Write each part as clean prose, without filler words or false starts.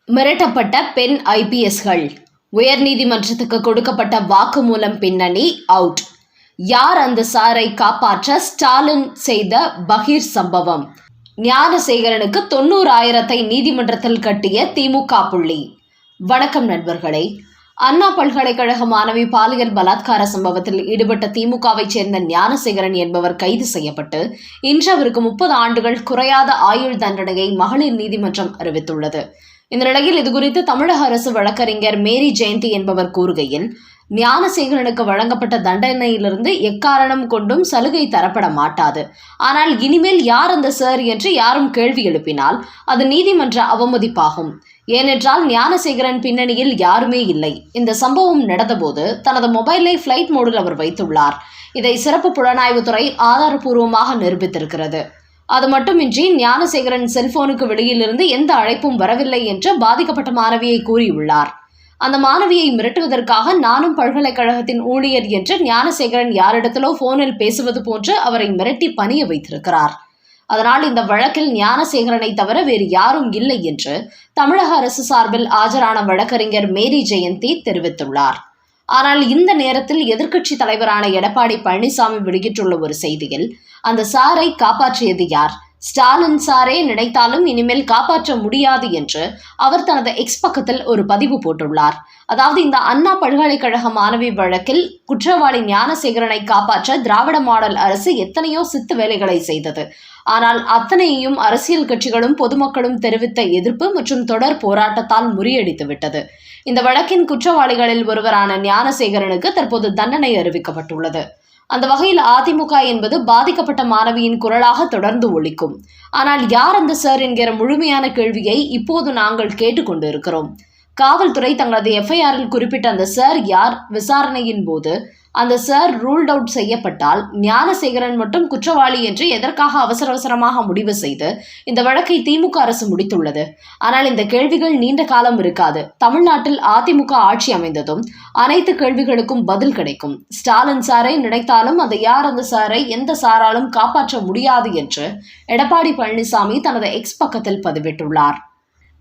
மிரட்டப்பட்ட பெண் ஐபிஎஸ்கள். உயர்நீதிமன்றத்துக்கு கொடுக்கப்பட்ட வாக்குமூலம் பின்னணி அவுட். யார் அந்த சாரை காப்பாற்ற ஸ்டாலின் செய்த பகீர் சம்பவம். ஞானசேகரனுக்கு 90,000 நீதிமன்றத்தில் கட்டிய திமுக புள்ளி. வணக்கம் நண்பர்களே. அண்ணா பல்கலைக்கழக மாணவி பாலியல் பலாத்கார சம்பவத்தில் ஈடுபட்ட திமுகவை சேர்ந்த ஞானசேகரன் என்பவர் கைது செய்யப்பட்டு இன்று அவருக்கு 30 ஆண்டுகள் குறையாத ஆயுள் தண்டனையை மகளிர் நீதிமன்றம் அறிவித்துள்ளது. இந்த நிலையில் இதுகுறித்து தமிழக அரசு வழக்கறிஞர் மேரி ஜெயந்தி என்பவர் கூறுகையில், ஞானசேகரனுக்கு வழங்கப்பட்ட தண்டனையிலிருந்து எக்காரணம் கொண்டும் சலுகை தரப்பட மாட்டாது. ஆனால் இனிமேல் யார் அந்த சார் என்று யாரும் கேள்வி எழுப்பினால் அது நீதிமன்ற அவமதிப்பாகும். ஏனென்றால் ஞானசேகரன் பின்னணியில் யாருமே இல்லை. இந்த சம்பவம் நடந்தபோது தனது மொபைலை ஃபிளைட் மோடில் அவர் வைத்துள்ளார். இதை சிறப்பு புலனாய்வுத்துறை ஆதாரப்பூர்வமாக நிரூபித்திருக்கிறது. அது மட்டுமின்றி ஞானசேகரன் செல்போனுக்கு வெளியிலிருந்து எந்த அழைப்பும் வரவில்லை என்று பாதிக்கப்பட்ட மாணவியை கூறியுள்ளார். அந்த மாணவியை மிரட்டுவதற்காக நானும் பல்கலைக்கழகத்தின் ஊழியர் என்று ஞானசேகரன் யாரிடத்திலோ போனில் பேசுவது போன்று அவரை மிரட்டி பணிய வைத்திருக்கிறார். அதனால் இந்த வழக்கில் ஞானசேகரனை தவிர வேறு யாரும் இல்லை என்று தமிழக அரசு சார்பில் ஆஜரான வழக்கறிஞர் மேரி ஜெயந்தி தெரிவித்துள்ளார். ஆனால் இந்த நேரத்தில் எதிர்க்கட்சி தலைவரான எடப்பாடி பழனிசாமி வெளியிட்டுள்ள ஒரு செய்தியில், அந்த சாரை காப்பாற்றியது யார்? ஸ்டாலின் சாரே நினைத்தாலும் இனிமேல் காப்பாற்ற முடியாது என்று அவர் தனது எக்ஸ் பக்கத்தில் ஒரு பதிவு போட்டுள்ளார். அதாவது, இந்த அண்ணா பல்கலைக்கழக மாணவி வழக்கில் குற்றவாளி ஞானசேகரனை காப்பாற்ற திராவிட மாடல் அரசு எத்தனையோ சித்து வேலைகளை செய்தது. ஆனால் அத்தனையையும் அரசியல் கட்சிகளும் பொதுமக்களும் தெரிவித்த எதிர்ப்பு மற்றும் தொடர் போராட்டத்தால் முறியடித்து விட்டது. இந்த வழக்கின் குற்றவாளிகளில் ஒருவரான ஞானசேகரனுக்கு தற்போது தண்டனை அறிவிக்கப்பட்டுள்ளது. அந்த வகையில் அதிமுக என்பது பாதிக்கப்பட்ட மாணவியின் குரலாக தொடர்ந்து ஒலிக்கும். ஆனால் யார் அந்த சார் என்கிற முழுமையான கேள்வியை இப்போது நாங்கள் கேட்டுக்கொண்டு இருக்கிறோம். காவல்துறை தங்களது எஃப்ஐஆரில் குறிப்பிட்ட அந்த சார் யார்? விசாரணையின் போது அந்த சார் ரூல்ட் அவுட் செய்யப்பட்டால் ஞானசேகரன் மட்டும் குற்றவாளி என்று எதற்காக அவசரமாக முடிவு செய்து இந்த வழக்கை திமுக அரசு முடித்துள்ளது? ஆனால் இந்த கேள்விகள் நீண்ட காலம் இருக்காது. தமிழ்நாட்டில் அதிமுக ஆட்சி அமைந்ததும் அனைத்து கேள்விகளுக்கும் பதில் கிடைக்கும். ஸ்டாலின் சாரை நினைத்தாலும் அதை யார் அந்த சாரை எந்த சாராலும் காப்பாற்ற முடியாது என்று எடப்பாடி பழனிசாமி தனது எக்ஸ் பக்கத்தில் பதிவிட்டுள்ளார்.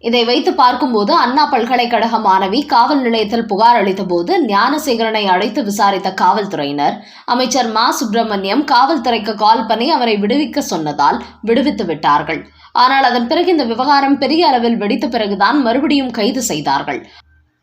இதை வைத்து பார்க்கும்போது அண்ணா பல்கலைக்கழக மாணவி காவல் நிலையத்தில் புகார் அளித்த போது ஞானசேகரனை அழைத்து விசாரித்த காவல்துறையினர் அமைச்சர் மா சுப்பிரமணியம் காவல்துறைக்கு கால் பண்ணி அவரை விடுவிக்க சொன்னதால் விடுவித்து விட்டார்கள். ஆனால் அதன் பிறகு இந்த விவகாரம் பெரிய அளவில் வெடித்த பிறகுதான் மறுபடியும் கைது செய்தார்கள்.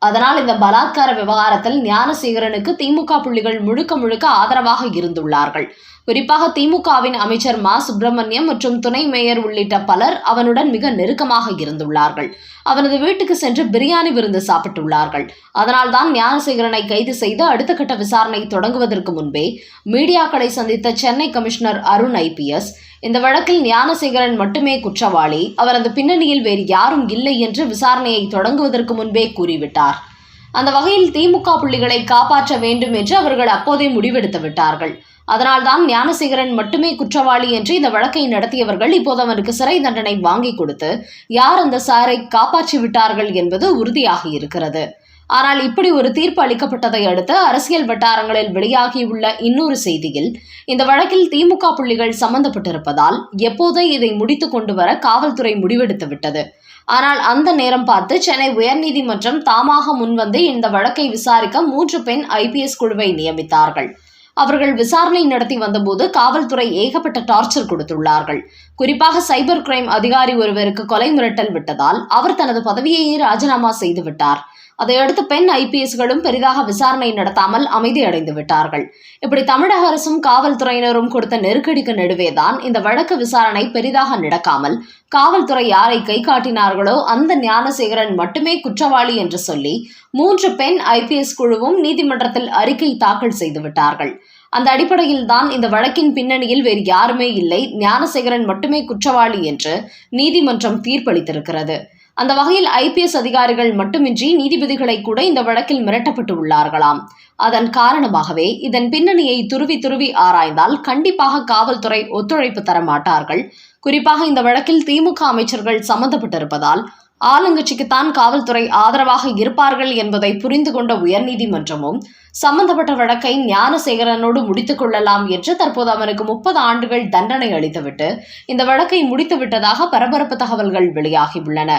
அதனால் இந்த பலாத்கார விவகாரத்தில் ஞானசேகரனுக்கு திமுக புள்ளிகள் முழுக்க ஆதரவாக இருந்துள்ளார்கள். குறிப்பாக திமுகவின் அமைச்சர் மா சுப்பிரமணியம் மற்றும் துணை மேயர் உள்ளிட்ட பலர் அவனுடன் மிக நெருக்கமாக இருந்துள்ளார்கள். அவனது வீட்டுக்கு சென்று பிரியாணி விருந்து சாப்பிட்டுள்ளார்கள். அதனால்தான் ஞானசேகரனை கைது செய்து அடுத்த கட்ட விசாரணை தொடங்குவதற்கு முன்பே மீடியாக்களை சந்தித்த சென்னை கமிஷனர் அருண் ஐபிஎஸ், இந்த வழக்கில் ஞானசேகரன் மட்டுமே குற்றவாளி, அவரது பின்னணியில் வேறு யாரும் இல்லை என்று விசாரணையை தொடங்குவதற்கு முன்பே கூறிவிட்டார். அந்த வகையில் திமுக புள்ளிகளை காப்பாற்ற வேண்டும் என்று அவர்கள் அப்போதே முடிவெடுத்து விட்டார்கள். அதனால்தான் ஞானசேகரன் மட்டுமே குற்றவாளி என்று இந்த வழக்கை நடத்தியவர்கள் இப்போது அவருக்கு சிறை தண்டனை வாங்கி கொடுத்து யார் அந்த சாரை காப்பாற்றி விட்டார்கள் என்பது உறுதியாகி இருக்கிறது. ஆனால் இப்படி ஒரு தீர்ப்பு அளிக்கப்பட்டதை அடுத்து அரசியல் வட்டாரங்களில் வெளியாகியுள்ள இன்னொரு செய்தியில், இந்த வழக்கில் திமுக புள்ளிகள் சம்பந்தப்பட்டிருப்பதால் எப்போதே இதை முடித்து கொண்டு வர காவல்துறை முடிவெடுத்து விட்டது. ஆனால் அந்த நேரம் பார்த்து சென்னை உயர்நீதிமன்றம் தாமாக முன்வந்து இந்த வழக்கை விசாரிக்க 3 பெண் ஐபிஎஸ் குழுவை நியமித்தார்கள். அவர்கள் விசாரணை நடத்தி வந்தபோது காவல்துறை ஏகப்பட்ட டார்ச்சர் கொடுத்துள்ளார்கள். குறிப்பாக சைபர் கிரைம் அதிகாரி ஒருவருக்கு கொலை மிரட்டல் விட்டதால் அவர் தனது பதவியையே ராஜினாமா செய்து விட்டார். அதையடுத்து பெண் ஐபிஎஸ்களும் பெரிதாக விசாரணை நடத்தாமல் அமைதி அடைந்து விட்டார்கள். இப்படி தமிழக அரசும் காவல்துறையினரும் கொடுத்த நெருக்கடிக்கு நடுவேதான் இந்த வழக்கு விசாரணை பெரிதாக நடக்காமல் காவல்துறை யாரை கை காட்டினார்களோ அந்த ஞானசேகரன் மட்டுமே குற்றவாளி என்று சொல்லி 3 பெண் ஐபிஎஸ் குழுவும் நீதிமன்றத்தில் அறிக்கை தாக்கல் செய்து விட்டார்கள். அந்த அடிப்படையில் தான் இந்த வழக்கின் பின்னணியில் வேறு யாருமே இல்லை, ஞானசேகரன் மட்டுமே குற்றவாளி என்று நீதிமன்றம் தீர்ப்பளித்திருக்கிறது. அந்த வகையில் ஐபிஎஸ் அதிகாரிகள் மட்டுமின்றி நீதிபதிகளை கூட இந்த வழக்கில் மிரட்டப்பட்டு உள்ளார்களாம். அதன் காரணமாகவே இதன் பின்னணியை துருவி ஆராய்ந்தால் கண்டிப்பாக காவல்துறை ஒத்துழைப்பு தர மாட்டார்கள். குறிப்பாக இந்த வழக்கில் திமுக அமைச்சர்கள் சம்பந்தப்பட்டிருப்பதால் ஆளுங்கட்சிக்குத்தான் காவல்துறை ஆதரவாக இருப்பார்கள் என்பதை புரிந்து கொண்ட உயர்நீதிமன்றமும் சம்பந்தப்பட்ட வழக்கை ஞானசேகரனோடு முடித்துக் கொள்ளலாம் என்று தற்போது அவனுக்கு 30 ஆண்டுகள் தண்டனை அளித்துவிட்டு இந்த வழக்கை முடித்து விட்டதாக பரபரப்பு தகவல்கள் வெளியாகியுள்ளன.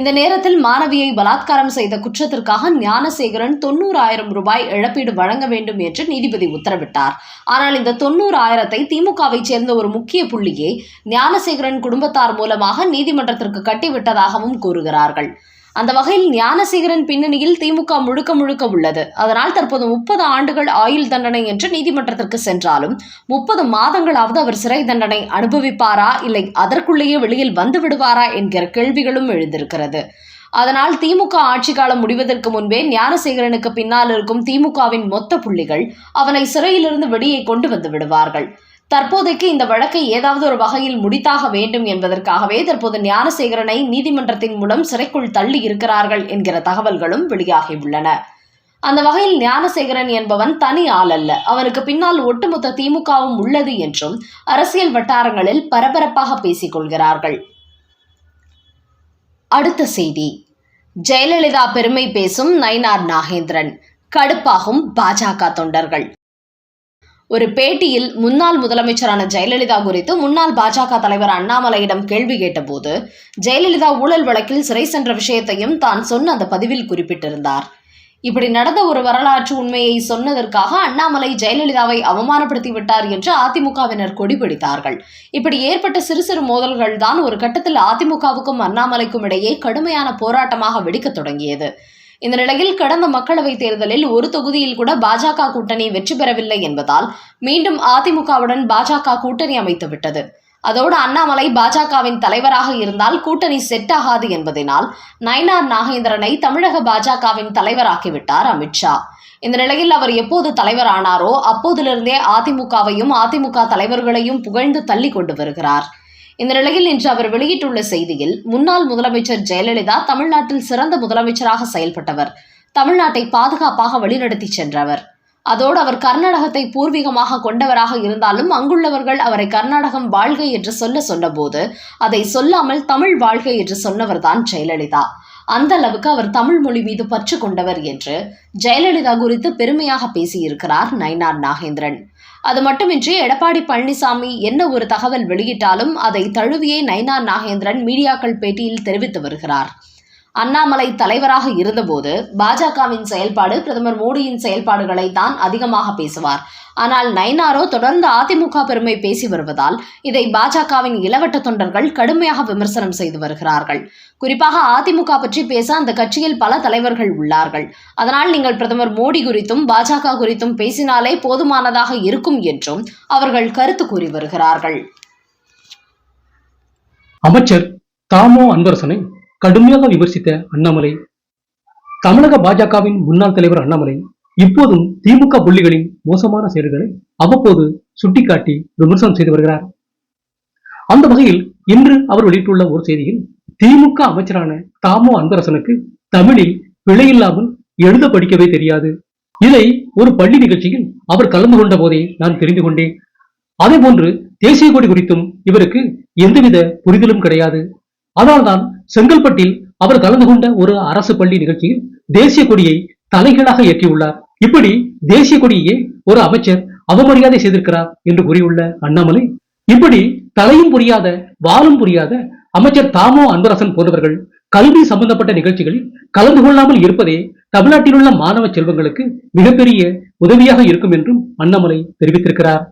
இந்த நேரத்தில் மாணவியை பலாத்காரம் செய்த குற்றத்திற்காக ஞானசேகரன் 90,000 ரூபாய் இழப்பீடு வழங்க வேண்டும் என்று நீதிபதி உத்தரவிட்டார். ஆனால் இந்த 90,000 திமுகவை சேர்ந்த ஒரு முக்கிய புள்ளியே ஞானசேகரன் குடும்பத்தார் மூலமாக நீதிமன்றத்திற்கு கட்டிவிட்டதாகவும் கூறுகிறார்கள். அந்த வகையில் ஞானசேகரன் பின்னணியில் திமுக முழுக்க முழுக்க உள்ளது. அதனால் தற்போது 30 ஆண்டுகள் ஆயுள் தண்டனை என்று நீதிமன்றத்திற்கு சென்றாலும் 30 மாதங்களாவது அவர் சிறை தண்டனை அனுபவிப்பாரா, இல்லை அதற்குள்ளேயே வெளியில் வந்து விடுவாரா என்கிற கேள்விகளும் எழுந்திருக்கிறது. அதனால் திமுக ஆட்சி காலம் முடிவதற்கு முன்பே ஞானசேகரனுக்கு பின்னால் இருக்கும் திமுகவின் மொத்த புள்ளிகள் அவனை சிறையிலிருந்து வெளியே கொண்டு வந்து விடுவார்கள். தற்போதைக்கு இந்த வழக்கை ஏதாவது ஒரு வகையில் முடித்தாக வேண்டும் என்பதற்காகவே தற்போது ஞானசேகரனை நீதிமன்றத்தின் மூலம் சிறைக்குள் தள்ளி இருக்கிறார்கள் என்கிற தகவல்களும் வெளியாகியுள்ளன. அந்த வகையில் ஞானசேகரன் என்பவன் தனி ஆள் அல்ல, அவனுக்கு பின்னால் ஒட்டுமொத்த திமுகவும் உள்ளது என்றும் அரசியல் வட்டாரங்களில் பரபரப்பாக பேசிக் கொள்கிறார்கள். அடுத்த செய்தி, ஜெயலலிதா பெருமை பேசும் நயினார் நாகேந்திரன், கடுப்பாகும் பாஜக தொண்டர்கள். ஒரு பேட்டியில் முன்னாள் முதலமைச்சரான ஜெயலலிதா குறித்து முன்னாள் பாஜக தலைவர் அண்ணாமலையிடம் கேள்வி கேட்டபோது ஜெயலலிதா ஊழல் வழக்கில் சிறை சென்ற விஷயத்தையும் தான் சொன்ன அந்த பதிவில் குறிப்பிட்டிருந்தார். இப்படி நடந்த ஒரு வரலாற்று உண்மையை சொன்னதற்காக அண்ணாமலை ஜெயலலிதாவை அவமானப்படுத்தி விட்டார் என்று அதிமுகவினர் கொடிபிடித்தார்கள். இப்படி ஏற்பட்ட சிறு சிறு மோதல்கள் தான் ஒரு கட்டத்தில் அதிமுகவுக்கும் அண்ணாமலைக்கும் இடையே கடுமையான போராட்டமாக வெடிக்கத் தொடங்கியது. இந்த நிலையில் கடந்த மக்களவைத் தேர்தலில் ஒரு தொகுதியில் கூட பாஜக கூட்டணி வெற்றி பெறவில்லை என்பதால் மீண்டும் அதிமுகவுடன் பாஜக கூட்டணி அமைத்துவிட்டது. அதோடு அண்ணாமலை பாஜகவின் தலைவராக இருந்தால் கூட்டணி செட் ஆகாது என்பதனால் நயினார் நாகேந்திரனை தமிழக பாஜகவின் தலைவராக்கிவிட்டார் அமித்ஷா. இந்த நிலையில் அவர் எப்போது தலைவர் ஆனாரோ அப்போதிலிருந்தே அதிமுகவையும் அதிமுக தலைவர்களையும் புகழ்ந்து தள்ளி கொண்டு வருகிறார். இந்த நிலையில் இன்று அவர் வெளியிட்டுள்ள செய்தியில், முன்னாள் முதலமைச்சர் ஜெயலலிதா தமிழ்நாட்டில் சிறந்த முதலமைச்சராக செயல்பட்டவர், தமிழ்நாட்டை பாதுகாப்பாக வழிநடத்தி சென்றவர். அதோடு அவர் கர்நாடகத்தை பூர்வீகமாக கொண்டவராக இருந்தாலும் அங்குள்ளவர்கள் அவரை கர்நாடகம் வாழ்க என்று சொன்னபோது அதை சொல்லாமல் தமிழ் வாழ்க என்று சொன்னவர்தான் ஜெயலலிதா. அந்த அளவுக்கு அவர் தமிழ் மொழி மீது பற்று கொண்டவர் என்று ஜெயலலிதா குறித்து பெருமையாக பேசியிருக்கிறார் நயினார் நாகேந்திரன். அது மட்டுமின்றி எடப்பாடி பழனிசாமி என்ன ஒரு தகவல் வெளியிட்டாலும் அதை தழுவியே நயினார் நாகேந்திரன் மீடியாக்கள் பேட்டியில் தெரிவித்து வருகிறார். அண்ணாமலை தலைவராக இருந்தபோது பாஜகவின் செயல்பாடு பிரதமர் மோடியின் செயல்பாடுகளை தான் அதிகமாக பேசுவார். ஆனால் நயினாரோ தொடர்ந்து அதிமுக பெருமை பேசி வருவதால் இதை பாஜகவின் இளவட்ட தொண்டர்கள் கடுமையாக விமர்சனம் செய்து வருகிறார்கள். குறிப்பாக அதிமுக பற்றி பேச அந்த கட்சியில் பல தலைவர்கள் உள்ளார்கள். அதனால் நீங்கள் பிரதமர் மோடி குறித்தும் பாஜக குறித்தும் பேசினாலே போதுமானதாக இருக்கும் என்றும் அவர்கள் கருத்து கூறி வருகிறார்கள். அமைச்சர் தாமோ அன்பரசனை கடுமையாக விமர்சித்த அண்ணாமலை, தமிழக பாஜகவின் முன்னாள் தலைவர் அண்ணாமலை இப்போதும் திமுக புள்ளிகளின் மோசமான செயல்களை அவ்வப்போது சுட்டிக்காட்டி விமர்சனம் செய்து வருகிறார். அந்த வகையில் இன்று அவர் வெளியிட்டுள்ள ஒரு செய்தியில், திமுக அமைச்சரான தாமோ அன்பரசனுக்கு தமிழில் பிழையில்லாமல் எழுத படிக்கவே தெரியாது. இதை ஒரு பள்ளி நிகழ்ச்சியில் அவர் கலந்து கொண்ட போதே நான் தெரிந்து கொண்டேன். அதே போன்று தேசிய கொடி குறித்தும் இவருக்கு எந்தவித புரிதலும் கிடையாது. அதனால்தான் செங்கல்பட்டில் அவர் கலந்து கொண்ட ஒரு அரசு பள்ளி நிகழ்ச்சியில் தேசிய கொடியை தலைகீழாக ஏற்றியுள்ளார். இப்படி தேசிய கொடியே ஒரு அமைச்சர் அவமரியாதை செய்திருக்கிறார் என்று கூறியுள்ள அண்ணாமலை, இப்படி தலையும் புரியாத வாலும் புரியாத அமைச்சர் தாமோ அன்பரசன் போன்றவர்கள் கல்வி சம்பந்தப்பட்ட நிகழ்ச்சிகளில் கலந்து கொள்ளாமல் இருப்பதே தமிழ்நாட்டில் உள்ள மாணவ செல்வங்களுக்கு மிகப்பெரிய உதவியாக இருக்கும் என்றும் அண்ணாமலை தெரிவித்திருக்கிறார்.